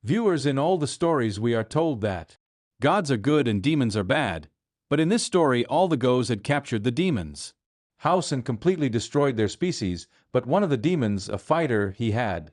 Viewers, in all the stories we are told that gods are good and demons are bad, but in this story all the gods had captured the demons' house and completely destroyed their species, but one of the demons, a fighter, he had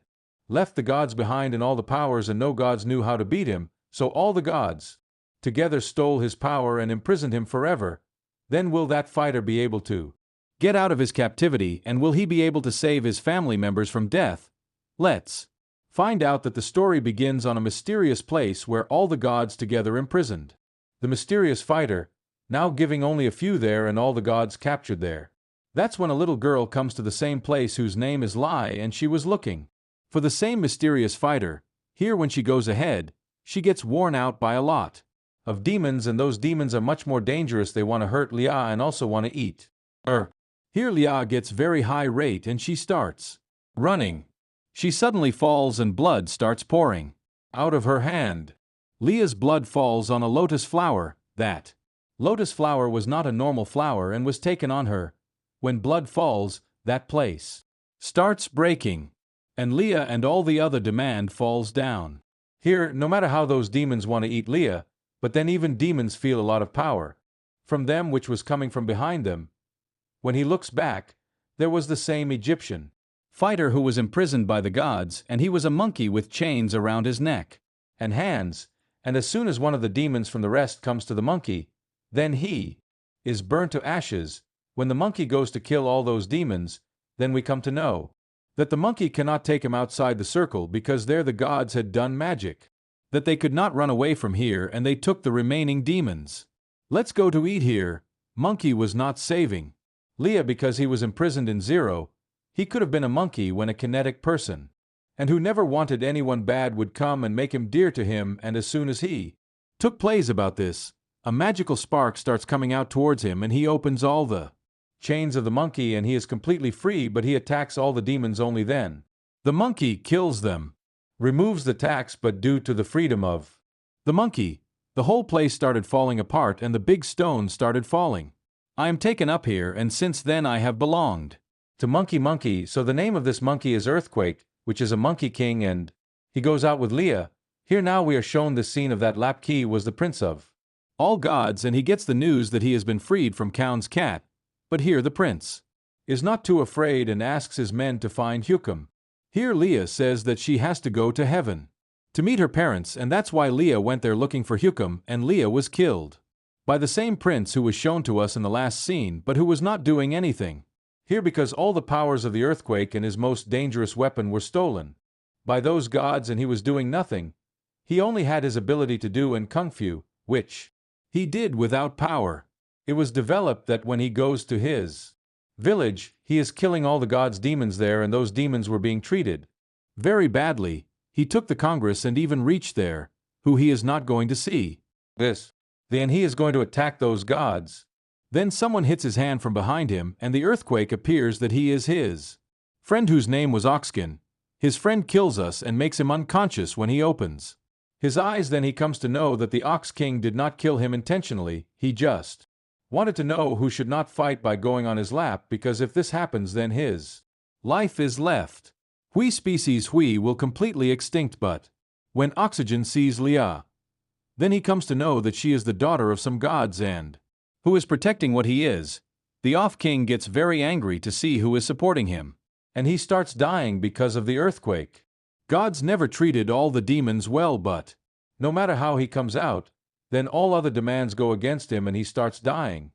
left the gods behind and all the powers, and no gods knew how to beat him, so all the gods together stole his power and imprisoned him forever. Then will that fighter be able to get out of his captivity, and will he be able to save his family members from death? Let's find out. That the story begins on a mysterious place where all the gods together imprisoned the mysterious fighter, now giving only a few there and all the gods captured there. That's when a little girl comes to the same place whose name is Lai, and she was looking for the same mysterious fighter. Here when she goes ahead, she gets worn out by a lot of demons, and those demons are much more dangerous. They want to hurt Lia and also want to eat her. Here Lia gets very high rate and she starts running. She suddenly falls and blood starts pouring out of her hand. Lia's blood falls on a lotus flower. That lotus flower was not a normal flower and was taken on her. When blood falls, that place starts breaking, and Lia and all the other demand falls down. Here, no matter how those demons want to eat Lia, but then even demons feel a lot of power from them which was coming from behind them. When he looks back, there was the same Egyptian fighter who was imprisoned by the gods, and he was a monkey with chains around his neck and hands, and as soon as one of the demons from the rest comes to the monkey, then he is burnt to ashes. When the monkey goes to kill all those demons, then we come to know that the monkey cannot take him outside the circle because there the gods had done magic, that they could not run away from here, and they took the remaining demons. Let's go to eat here. Monkey was not saving Lia because he was imprisoned in zero. He could have been a monkey when a kinetic person, and who never wanted anyone bad, would come and make him dear to him, and as soon as he took plays about this, a magical spark starts coming out towards him, and he opens all the chains of the monkey and he is completely free, but he attacks all the demons only then. The monkey kills them, removes the tax, but due to the freedom of the monkey, the whole place started falling apart and the big stones started falling. I am taken up here, and since then I have belonged to Monkey, so the name of this monkey is Earthquake, which is a monkey king, and he goes out with Lia. Here now we are shown the scene of that Lapki was the prince of all gods, and he gets the news that he has been freed from Kaun's cat. But here the prince is not too afraid and asks his men to find Wukong. Here Lia says that she has to go to heaven to meet her parents, and that's why Lia went there looking for Wukong, and Lia was killed by the same prince who was shown to us in the last scene, but who was not doing anything here because all the powers of the earthquake and his most dangerous weapon were stolen by those gods, and he was doing nothing. He only had his ability to do and kung fu, which he did without power. It was developed that when he goes to his village, he is killing all the gods' demons there, and those demons were being treated very badly. He took the Congress and even reached there, who he is not going to see this. Then he is going to attack those gods. Then someone hits his hand from behind him, and the earthquake appears that he is his friend whose name was Oxkin. His friend kills us and makes him unconscious when he opens his eyes. Then he comes to know that the Ox King did not kill him intentionally, he just wanted to know who should not fight by going on his lap, because if this happens then his life is left. Hui species Hui will completely extinct, but when Oxygen sees Lia, then he comes to know that she is the daughter of some gods and who is protecting what he is. The Off King gets very angry to see who is supporting him, and he starts dying because of the earthquake. Gods never treated all the demons well, but no matter how he comes out, then all other demands go against him and he starts dying.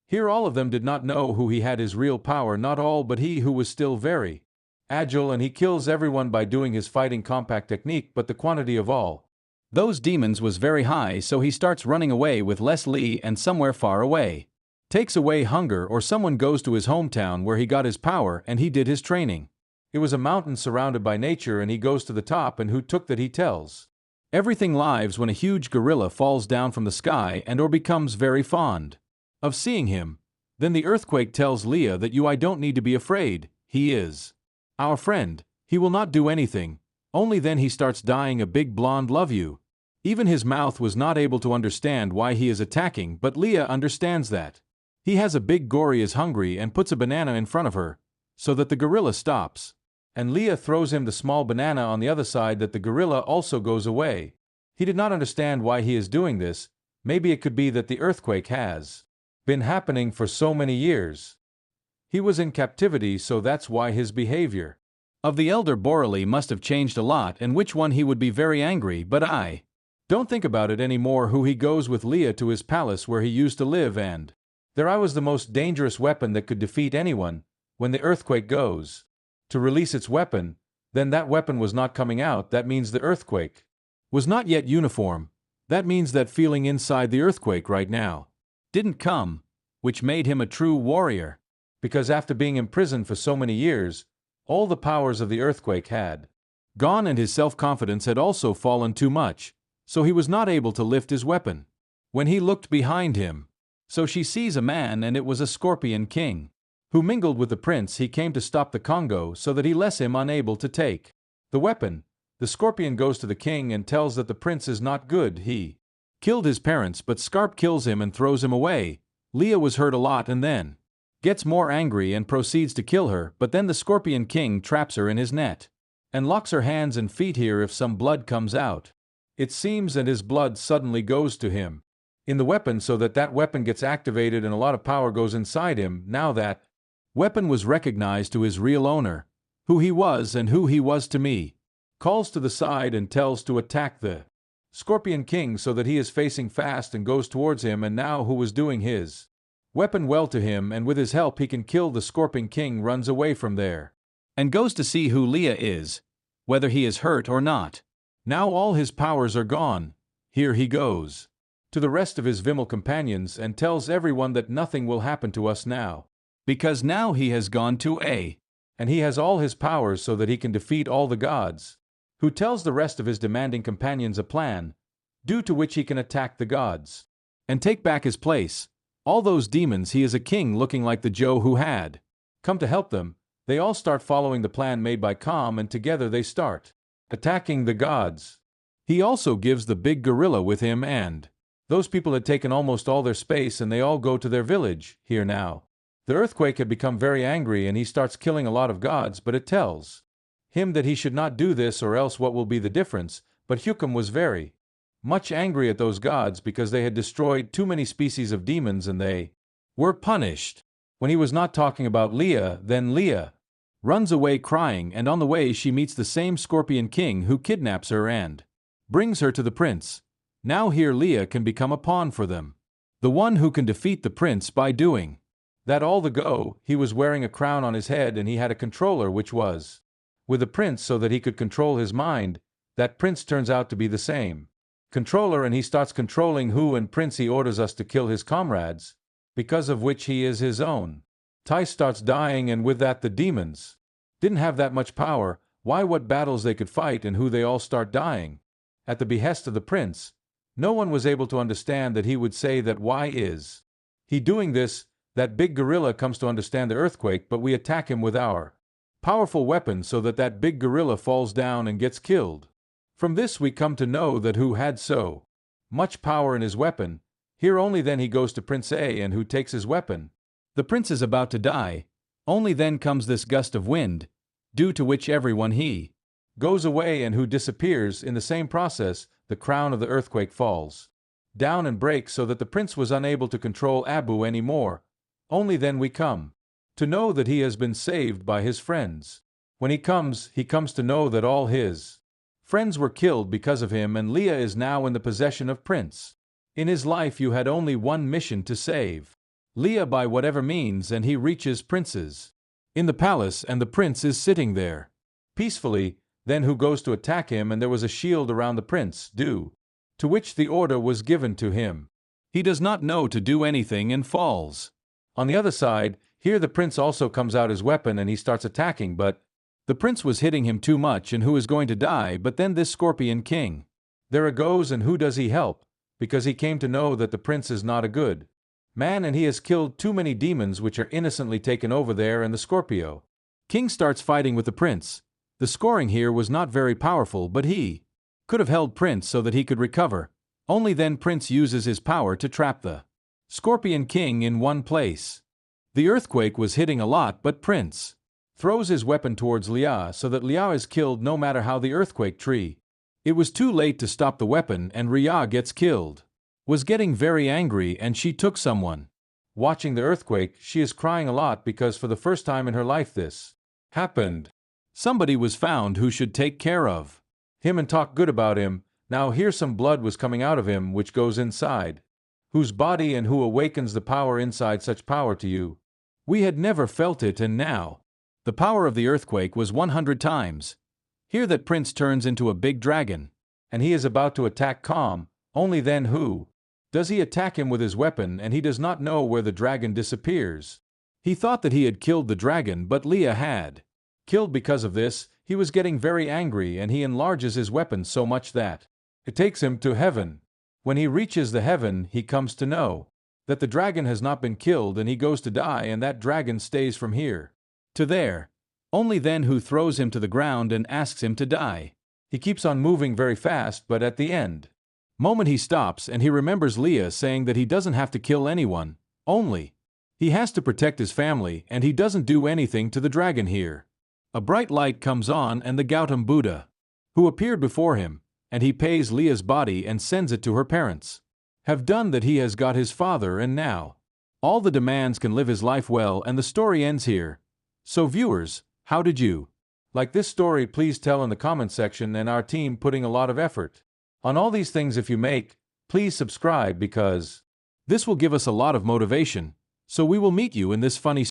Here all of them did not know who he had his real power, not all, but he who was still very agile, and he kills everyone by doing his fighting compact technique, but the quantity of all those demons was very high, so he starts running away with Les Lee and somewhere far away takes away hunger, or someone goes to his hometown where he got his power and he did his training. It was a mountain surrounded by nature, and he goes to the top, and who took that he tells everything lives when a huge gorilla falls down from the sky and or becomes very fond of seeing him. Then the earthquake tells Lia that I don't need to be afraid, he is our friend, he will not do anything. Only then he starts dying. A big blonde love you. Even his mouth was not able to understand why he is attacking, but Lia understands that. He has a big gory is hungry and puts a banana in front of her, so that the gorilla stops. And Leah throws him the small banana on the other side that the gorilla also goes away. He did not understand why he is doing this. Maybe it could be that the earthquake has been happening for so many years. He was in captivity, so that's why his behavior of the elder Borrelli must have changed a lot, and which one he would be very angry, but I don't think about it anymore. Who he goes with Leah to his palace where he used to live, and there I was the most dangerous weapon that could defeat anyone. When the earthquake goes to release its weapon, then that weapon was not coming out. That means the earthquake was not yet uniform. That means that feeling inside the earthquake right now didn't come, which made him a true warrior. Because after being imprisoned for so many years, all the powers of the earthquake had gone and his self-confidence had also fallen too much, so he was not able to lift his weapon. When he looked behind him, so she sees a man, and it was a scorpion king, who mingled with the prince. He came to stop the Congo so that he lets him unable to take the weapon. The scorpion goes to the king and tells that the prince is not good. He killed his parents, but Scarp kills him and throws him away. Leah was hurt a lot and then gets more angry and proceeds to kill her, but then the Scorpion King traps her in his net and locks her hands and feet here if some blood comes out. It seems, and his blood suddenly goes to him in the weapon so that that weapon gets activated and a lot of power goes inside him. Now that weapon was recognized to his real owner, who he was and who he was to me, calls to the side and tells to attack the Scorpion King so that he is facing fast and goes towards him, and now who was doing his weapon well to him, and with his help he can kill the Scorpion King. Runs away from there and goes to see who Leah is, whether he is hurt or not. Now all his powers are gone. Here he goes to the rest of his Vimmel companions and tells everyone that nothing will happen to us now, because now he has gone to A, and he has all his powers so that he can defeat all the gods. Who tells the rest of his demanding companions a plan, due to which he can attack the gods and take back his place. All those demons. He is a king looking like the Joe who had come to help them. They all start following the plan made by Calm, and together they start attacking the gods. He also gives the big gorilla with him, and those people had taken almost all their space and they all go to their village. Here now, the earthquake had become very angry and he starts killing a lot of gods, but it tells him that he should not do this or else what will be the difference. But Wukong was very much angry at those gods because they had destroyed too many species of demons and they were punished. When he was not talking about Leah, then Leah runs away crying, and on the way she meets the same Scorpion King who kidnaps her and brings her to the prince. Now here Leah can become a pawn for them, the one who can defeat the prince by doing that. All the go, he was wearing a crown on his head and he had a controller which was with the prince so that he could control his mind. That prince turns out to be the same controller and he starts controlling who and prince. He orders us to kill his comrades, because of which he is his own. Tai starts dying, and with that the demons didn't have that much power. Why, what battles they could fight and who they all start dying at the behest of the prince. No one was able to understand that he would say that. Why is he doing this? That big gorilla comes to understand the earthquake, but we attack him with our powerful weapon so that that big gorilla falls down and gets killed. From this we come to know that who had so much power in his weapon. Here only then he goes to Prince A, and who takes his weapon. The prince is about to die. Only then comes this gust of wind, due to which everyone he goes away and who disappears. In the same process, the crown of the earthquake falls down and breaks so that the prince was unable to control Abu anymore. Only then we come to know that he has been saved by his friends. When he comes to know that all his friends were killed because of him, and Leah is now in the possession of Prince. In his life you had only one mission: to save Leah by whatever means, and he reaches Prince's in the palace, and the prince is sitting there peacefully. Then who goes to attack him, and there was a shield around the prince, due to which the order was given to him. He does not know to do anything and falls. On the other side, here the prince also comes out his weapon and he starts attacking, but the prince was hitting him too much and who is going to die. But then this Scorpion King there goes, and who does he help? Because he came to know that the prince is not a good man and he has killed too many demons which are innocently taken over there, and the Scorpio King starts fighting with the prince. The scoring here was not very powerful, but he could have held Prince so that he could recover. Only then Prince uses his power to trap the Scorpion King in one place. The earthquake was hitting a lot, but Prince throws his weapon towards Liao so that Liao is killed no matter how the earthquake tree. It was too late to stop the weapon and Liao gets killed. Was getting very angry and she took someone. Watching the earthquake, she is crying a lot because for the first time in her life this happened. Somebody was found who should take care of him and talk good about him. Now here some blood was coming out of him which goes inside. Whose body and who awakens the power inside such power to you? We had never felt it and now. The power of the earthquake was 100 times. Here that prince turns into a big dragon. And he is about to attack Calm, only then who? Does he attack him with his weapon and he does not know where the dragon disappears. He thought that he had killed the dragon but Leah had killed. Because of this, he was getting very angry and he enlarges his weapon so much that it takes him to heaven. When he reaches the heaven, he comes to know that the dragon has not been killed and he goes to die and that dragon stays from here to there. Only then who throws him to the ground and asks him to die. He keeps on moving very fast but at the end moment he stops and he remembers Leah saying that he doesn't have to kill anyone, only he has to protect his family and he doesn't do anything to the dragon here. A bright light comes on and the Gautam Buddha, who appeared before him, and he pays Leah's body and sends it to her parents. Have done that he has got his father and now all the demands can live his life well and the story ends here. So viewers, how did you like this story? Please tell in the comment section and our team putting a lot of effort on all these things. If you make, please subscribe because this will give us a lot of motivation. So we will meet you in this funny